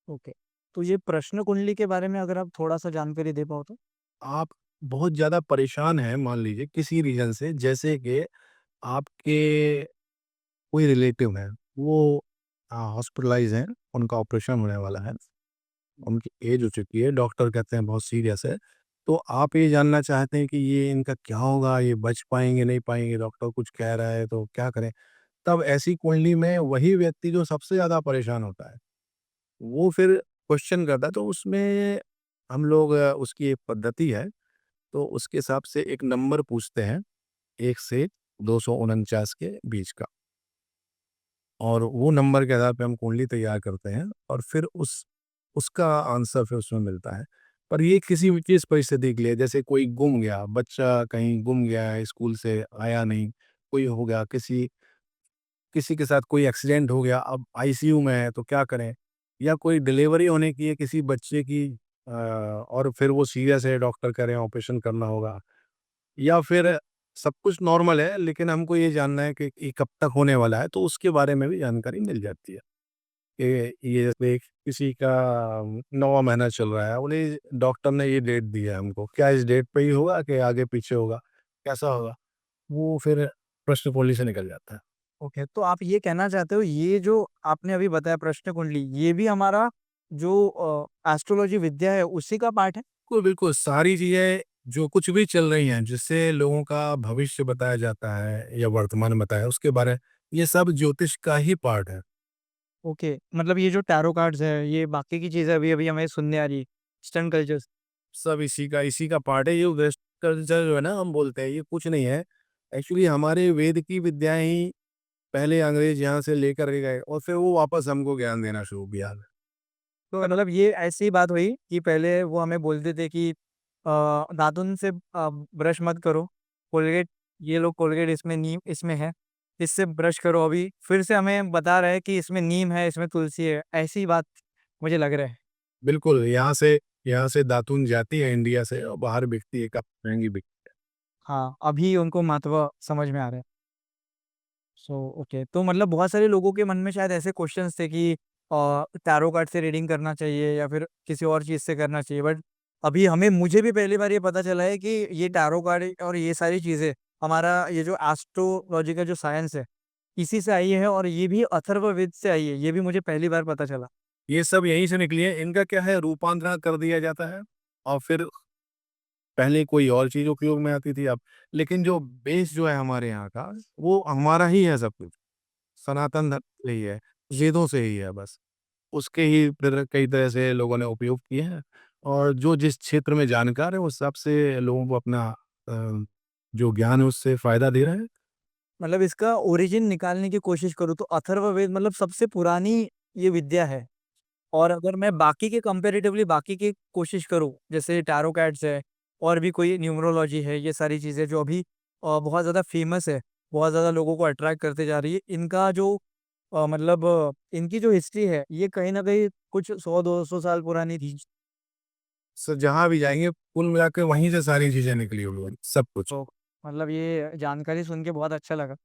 Okay. तो ये प्रश्न कुंडली के बारे में अगर आप थोड़ा-सा जानकारी दे पाओ तो? आप बहुत ज़्यादा परेशान हैं मान लीजिए किसी रीज़न से, जैसे कि आपके कोई रिलेटिव हैं, वो हॉस्पिटलाइज़ हैं, उनका ऑपरेशन होने वाला है, उनकी एज हो चुकी है, डॉक्टर कहते हैं बहुत सीरियस है। तो आप ये जानना चाहते हैं कि ये इनका क्या होगा, ये बच पाएँगे, नहीं पाएँगे, डॉक्टर कुछ कह रहा है तो क्या करें? तब ऐसी कुंडली में वही व्यक्ति जो सबसे ज़्यादा परेशान होता है, वो फिर क्वेश्चन करता है, तो उसमें हम लोग उसकी एक पद्धति है, तो उसके हिसाब से एक नंबर पूछते हैं, 1 से 249 के बीच का, और वो नंबर के आधार पे हम कुंडली तैयार करते हैं और फिर उसका आंसर फिर उसमें मिलता है। पर ये किसी विशेष परिस्थिति के लिए, जैसे कोई गुम गया, बच्चा कहीं गुम गया है, स्कूल से आया नहीं, कोई हो गया, किसी किसी के साथ कोई एक्सीडेंट हो गया, अब आईसीयू में है तो क्या करें? या कोई डिलीवरी होने की है किसी बच्चे की, और फिर वो सीरियस है, डॉक्टर कह रहे हैं ऑपरेशन करना होगा, या फिर सब कुछ नॉर्मल है लेकिन हमको ये जानना है कि ये कब तक होने वाला है, तो उसके बारे में भी जानकारी मिल जाती है। कि ये जैसे किसी का 9वाँ महीना चल रहा है, उन्हें डॉक्टर ने ये डेट दी है हमको, क्या इस डेट पे ही होगा कि आगे पीछे होगा, कैसा होगा? वो फिर प्रश्न कुंडली से निकल जाता है। ओके, तो आप ये कहना चाहते हो ये जो आपने अभी बताया प्रश्न कुंडली, ये भी हमारा जो एस्ट्रोलॉजी विद्या है उसी का पार्ट है? बिल्कुल, बिल्कुल, सारी चीज़ें जो कुछ भी चल रही हैं, जिससे लोगों का भविष्य बताया जाता है या वर्तमान बताया उसके बारे, ये सब ज्योतिष का ही पार्ट है। ओके, मतलब ये जो टैरो कार्ड्स है, ये बाकी की चीज़ें अभी-अभी हमें सुनने आ रही है, ईस्टर्न कल्चर्स। सब इसी का पार्ट है। ये वेस्ट कल्चर जो है ना हम बोलते हैं, ये कुछ नहीं है। एक्चुअली हमारे वेद की विद्याएँ ही पहले अंग्रेज़ यहाँ से लेकर के गए और फिर वो वापस हमको ज्ञान देना शुरू किया। तो मतलब ये ऐसी बात हुई कि पहले वो हमें बोलते थे कि दातुन से ब्रश मत करो, कोलगेट ये लो कोलगेट इसमें नीम इसमें है, इससे ब्रश करो अभी, फिर से हमें बता रहा है कि इसमें नीम है, इसमें तुलसी है, ऐसी बात मुझे लग रहा है। बिल्कुल, यहाँ से दातून जाती है इंडिया से और बाहर बिकती है, काफ़ी महँगी बिकती हाँ, अभी उनको महत्व समझ में आ रहा है। सो ओके, तो मतलब बहुत सारे लोगों के मन में शायद ऐसे क्वेश्चंस थे कि टैरो कार्ड से रीडिंग करना चाहिए या फिर किसी और चीज़ से करना चाहिए, बट अभी हमें मुझे भी पहली बार ये पता चला है कि ये टैरो कार्ड और ये सारी चीज़ें हमारा ये जो एस्ट्रोलॉजी का जो साइंस है, इसी से आई है और ये भी अथर्ववेद से आई है, ये भी मुझे पहली बार पता चला। है। ये सब यहीं से निकली है, इनका क्या है रूपांतरण कर दिया जाता है और फिर पहले कोई और चीज़ उपयोग में आती थी अब, लेकिन जो बेस जो है हमारे यहाँ का, वो हमारा ही है सब कुछ। सनातन धर्म से ही है, वेदों से ही है बस। उसके ही फिर कई तरह से लोगों ने उपयोग किए हैं और जो जिस क्षेत्र में जानकार है, उस हिसाब से लोगों को अपना जो ज्ञान है उससे फ़ायदा दे रहे हैं। मतलब इसका ओरिजिन निकालने की कोशिश करूँ तो अथर्ववेद मतलब सबसे पुरानी ये विद्या है। और अगर मैं बाकी के कंपैरेटिवली बाकी की कोशिश करूँ, जैसे टैरो कार्ड्स है और भी कोई न्यूमरोलॉजी है, ये सारी चीज़ें जो अभी बहुत ज़्यादा फ़ेमस है, बहुत ज़्यादा लोगों को अट्रैक्ट करते जा रही है। इनका जो मतलब इनकी जो हिस्ट्री है, ये कहीं न कहीं कुछ 100-200 साल पुरानी थी। जहाँ भी जाएँगे कुल मिला के वहीं से सारी चीज़ें निकली हुई हैं, सब कुछ। तो मतलब ये जानकारी सुन के बहुत अच्छा लगा।